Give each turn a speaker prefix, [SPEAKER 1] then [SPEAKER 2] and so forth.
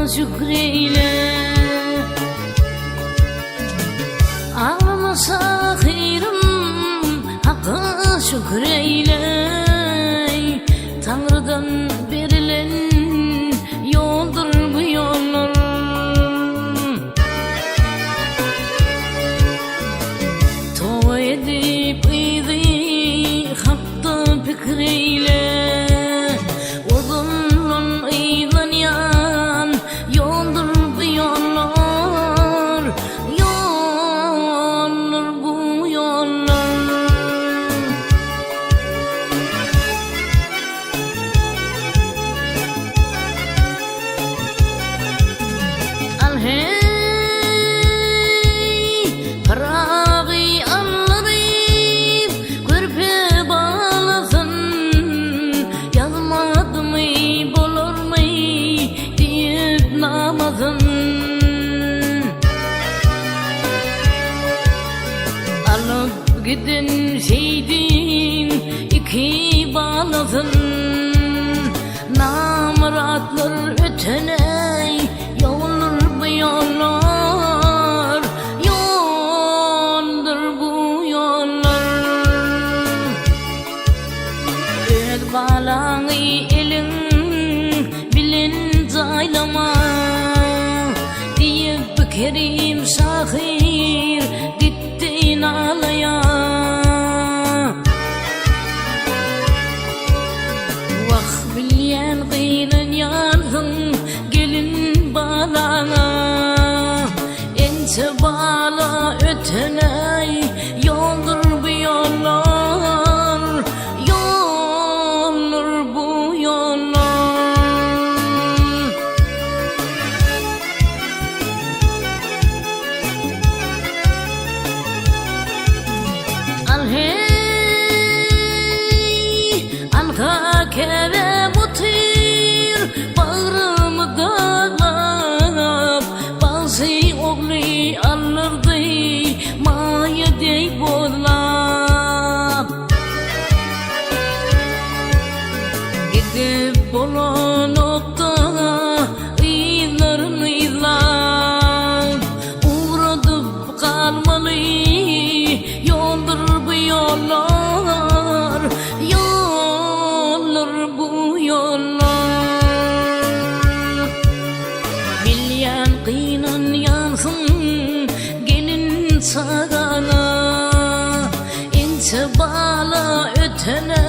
[SPEAKER 1] şükreyle. Ağlamasa hayırım Hakk'a şükreyle. Tanrı'dan verilen yoldur bu yollar. Tövbe edip iydi Hak'ta fikreyle. Uzunun iylanyan yoldur bu yollar. Yollar bu yollar. Al hey paragi anlayıp körpe bağlasın. Yazmadı mı bulur mu deyip namazın. Alıp gidin şeydin iki bağlasın. Namratlar öteney yollar bu yollar. Yoldur bu yollar. Öz balanı elin bilin zaylama deyip Kerim Şahir gittin ağlaya. Vah bilyen kıyının yansın gelin balana. Ence bala öteney yoldur bu yollar. Yoldur bu yollar. Al hey anka kere mutir bağrımı dağlap. Bazı oğlu alırdı maya dey bozlap. Gidip bolu nokta iylarını izlap. Uğradıp kalmalı yoldur bu yollar. Yollar bu yollar. Bilyen kıynan yansın gelin sağana. İnce bala ötene